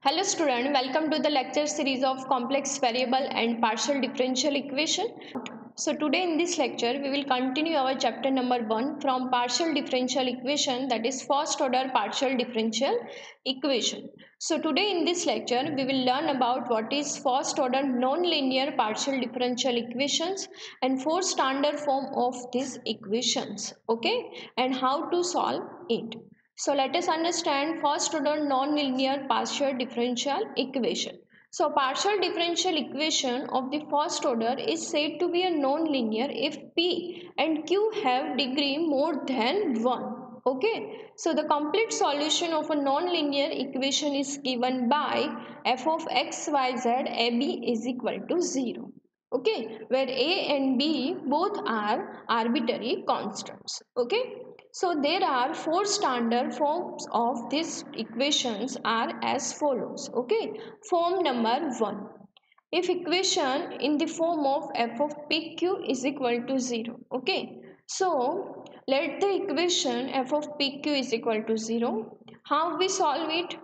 Hello student, welcome to the lecture series of complex variable and partial differential equation. So today in this lecture we will continue our chapter number 1 from partial differential equation, that is first order partial differential equation. So today in this lecture we will learn about what is first order non-linear partial differential equations and four standard form of these equations, okay, and how to solve it. So let us understand first order non-linear partial differential equation. So partial differential equation of the first order is said to be a non-linear if P and Q have degree more than 1. Okay, so the complete solution of a non-linear equation is given by f of x, y, z, ab is equal to 0. Okay, where a and b both are arbitrary constants. Okay, so there are four standard forms of these equations are as follows. Okay, form number 1. If equation in the form of f of pq is equal to 0. Okay, so let the equation f of pq is equal to 0. How we solve it?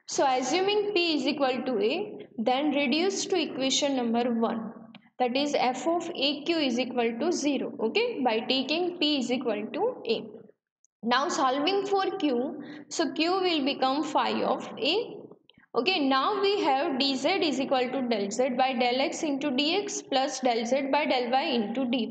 So assuming p is equal to a, then reduce to equation number 1, that is f of aq is equal to 0. Okay, by taking p is equal to a. Now solving for q, so q will become phi of a. Okay, now we have dz is equal to del z by del x into dx plus del z by del y into dy,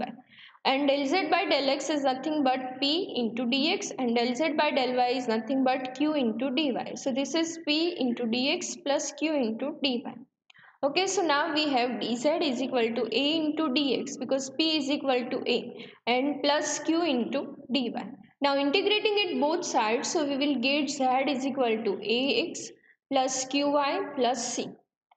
and del z by del x is nothing but p into dx and del z by del y is nothing but q into dy. So this is p into dx plus q into dy. Okay, so now we have dz is equal to a into dx because p is equal to a, and plus q into dy. Now integrating it both sides, so we will get z is equal to ax plus qy plus c.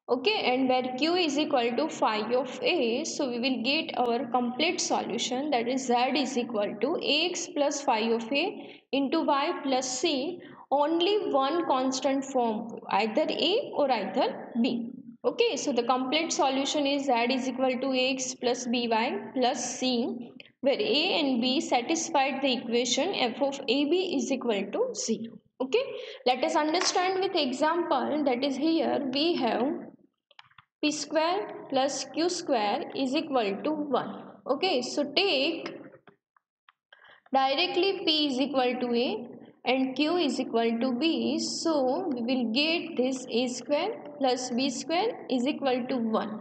Okay, and where q is equal to phi of a, so we will get our complete solution, that is z is equal to ax plus phi of a into y plus c, only one constant form, either a or either b. Okay, so the complete solution is z is equal to ax plus by plus c, where a and b satisfied the equation f of ab is equal to 0. Okay, let us understand with example, that is here we have p square plus q square is equal to 1. Okay, so take directly p is equal to a and q is equal to b, so we will get this a square plus b square is equal to 1.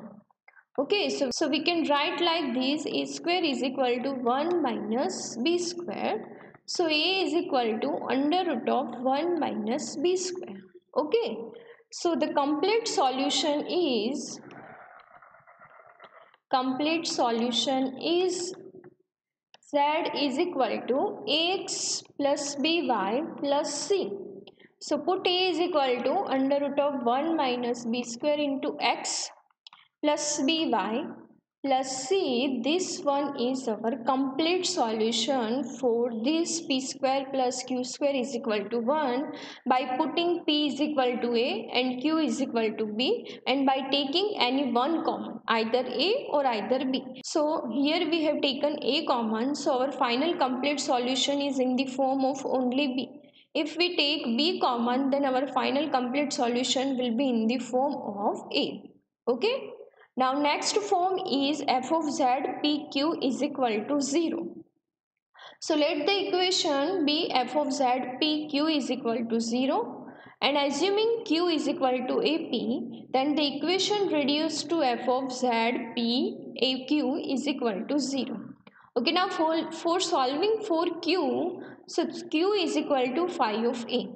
Okay, so we can write like this, a square is equal to 1 minus b square, so a is equal to under root of 1 minus b square. Okay, so the complete solution is z is equal to ax plus by plus c. So put a is equal to under root of 1 minus b square into x plus by plus c. This one is our complete solution for this p square plus q square is equal to 1 by putting p is equal to a and q is equal to b, and by taking any one common, either a or either b. So here we have taken a common, so our final complete solution is in the form of only b. If we take b common, then our final complete solution will be in the form of a. Okay, now next form is f of z pq is equal to 0. So let the equation be f of z pq is equal to 0, and assuming q is equal to ap, then the equation reduced to f of z p aq is equal to 0. Okay, now for solving for q, so q is equal to phi of a.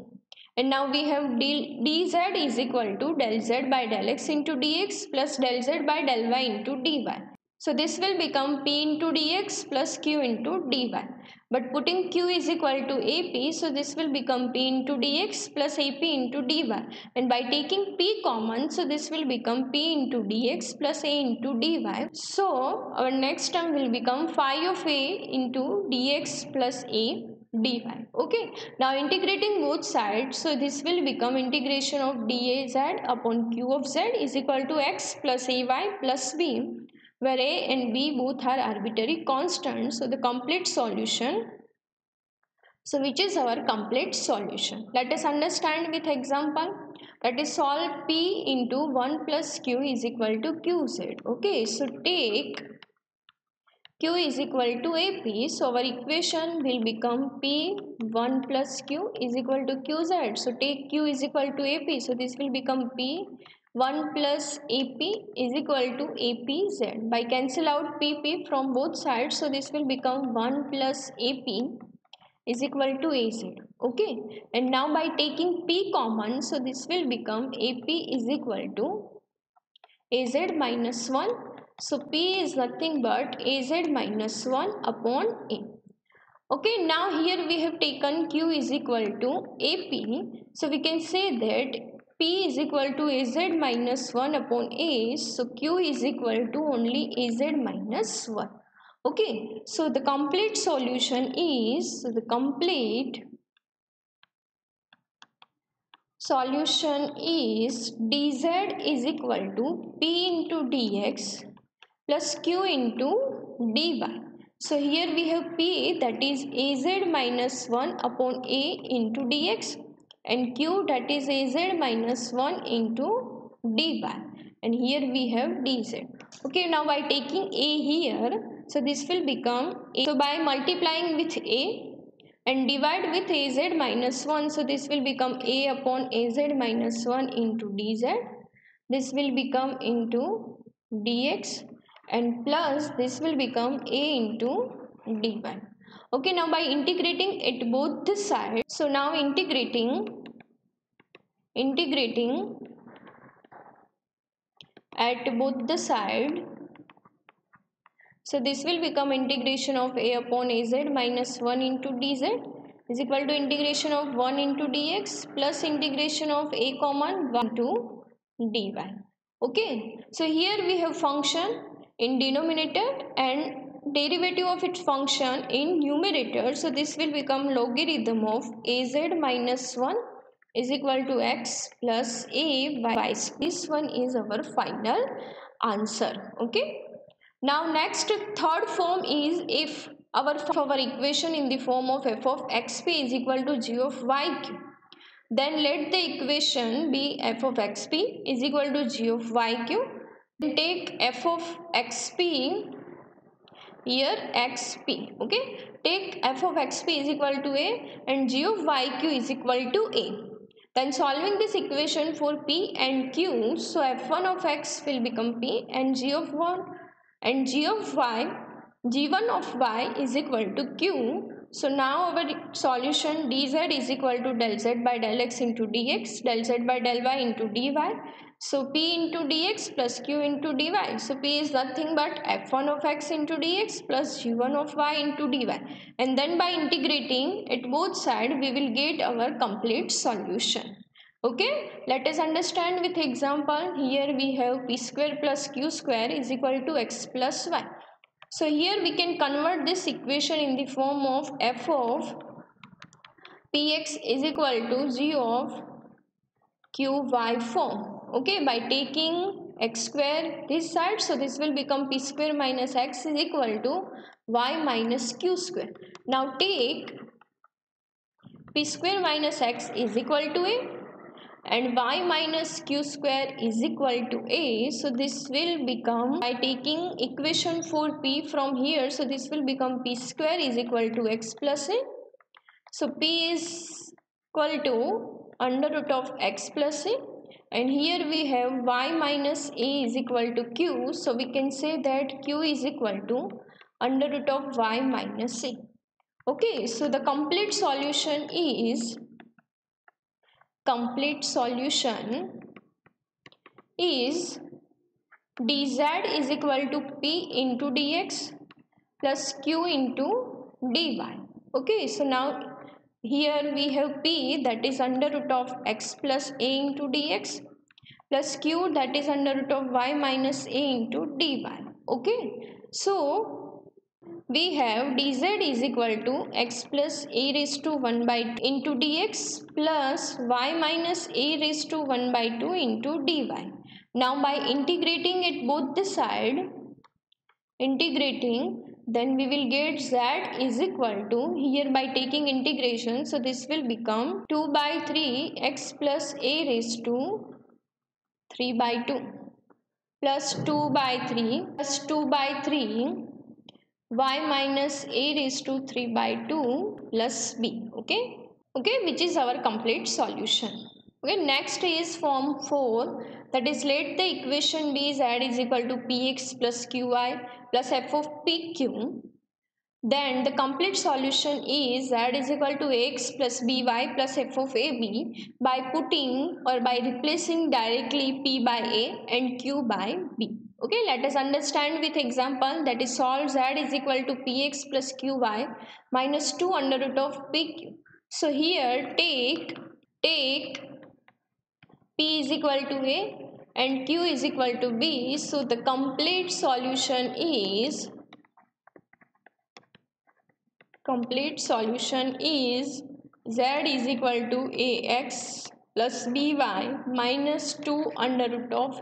And now we have dz is equal to del z by del x into dx plus del z by del y into dy. So this will become p into dx plus q into dy. But putting q is equal to ap, so this will become p into dx plus ap into dy. And by taking p common, so this will become p into dx plus a into dy. So our next term will become phi of a into dx plus a dy. Okay, now integrating both sides, so this will become integration of daz upon q of z is equal to x plus ay plus b, where a and b both are arbitrary constants. So the complete solution, so which is our complete solution, let us understand with example. that is solve p into 1 plus q is equal to qz. Okay, so take q is equal to ap, so our equation will become p 1 plus q is equal to qz. So take q is equal to ap, so this will become p 1 plus ap is equal to apz. By cancel out pp from both sides, so this will become 1 plus ap is equal to az. Okay, and now by taking p common, so this will become ap is equal to az minus 1. So p is nothing but az minus 1 upon a. Okay, now here we have taken q is equal to ap, so we can say that p is equal to az minus 1 upon a, so q is equal to only az minus 1. Okay, so the complete solution is, dz is equal to p into dx plus q into dy. So here we have p, that is az minus 1 upon a into dx, and q, that is az minus 1 into dy, and here we have dz. Okay, now by taking a here, so this will become a. So by multiplying with a and divide with az minus 1, so this will become a upon az minus 1 into dz. This will become into dx, and plus this will become a into dy. Okay, now by integrating at both the sides, so now integrating at both the side, so this will become integration of a upon az minus 1 into dz is equal to integration of 1 into dx plus integration of a common 1 into dy. Okay, so here we have function in denominator and derivative of its function in numerator. So this will become logarithm of az minus 1 is equal to x plus a by. This one is our final answer. Okay, now next third form is if our equation in the form of f of xp is equal to g of yq, then let the equation be f of xp is equal to g of yq. Then take f of xp here xp. Okay, take f of xp is equal to a and g of yq is equal to a. Then solving this equation for p and q, so f1 of x will become p and g of 1 and g of y, g1 of y is equal to q. So now our solution dz is equal to del z by del x into dx, del z by del y into dy. So p into dx plus q into dy. So p is nothing but f1 of x into dx plus g1 of y into dy, and then by integrating at both sides we will get our complete solution. Okay, let us understand with example. Here we have p square plus q square is equal to x plus y. So here we can convert this equation in the form of f of px is equal to g of qy form. Okay, by taking x square this side, so this will become p square minus x is equal to y minus q square. Now take p square minus x is equal to a and y minus q square is equal to a. So this will become, by taking equation for p from here, so this will become p square is equal to x plus a. So p is equal to under root of x plus a, and here we have y minus a is equal to q, so we can say that q is equal to under root of y minus a. Okay, so the complete solution is dz is equal to p into dx plus q into dy. Okay, so now here we have p, that is under root of x plus a into dx plus q, that is under root of y minus a into dy. Okay, so we have dz is equal to x plus a raised to 1 by 2 into dx plus y minus a raised to 1 by 2 into dy. Now by integrating at both the side, then we will get z is equal to, here by taking integration, so this will become 2 by 3 x plus a raised to 3 by 2 plus 2 by 3 plus 2 by 3 y minus a raised to 3 by 2 plus b. Okay, which is our complete solution. Okay, next is form 4, that is, let the equation be z is equal to px plus qy plus f of pq. Then the complete solution is z is equal to x plus by plus f of ab by putting or by replacing directly p by a and q by b. Okay, let us understand with example, that is, solve z is equal to px plus qy minus 2 under root of pq. So here take p is equal to a and q is equal to b. So the complete solution is z is equal to ax plus by minus 2 under root of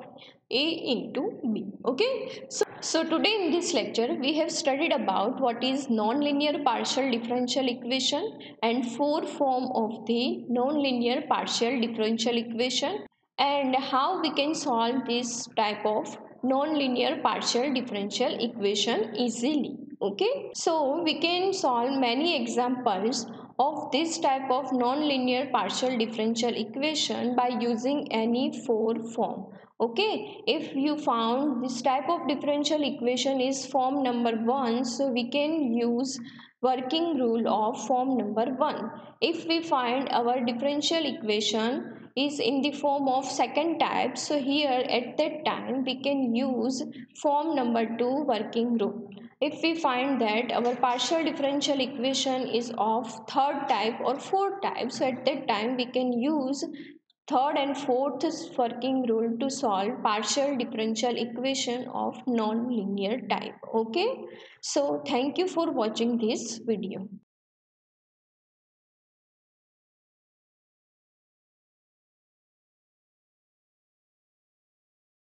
a into b. Okay, so today in this lecture we have studied about what is nonlinear partial differential equation and 4 form of the nonlinear partial differential equation and how we can solve this type of nonlinear partial differential equation easily. Okay, so we can solve many examples of this type of nonlinear partial differential equation by using any 4 form. Okay, if you found this type of differential equation is form number 1, so we can use working rule of form number 1. If we find our differential equation is in the form of second type, so here at that time we can use form number 2 working rule. If we find that our partial differential equation is of third type or fourth type, so at that time we can use third and fourth working rule to solve partial differential equation of non-linear type. Okay, so thank you for watching this video.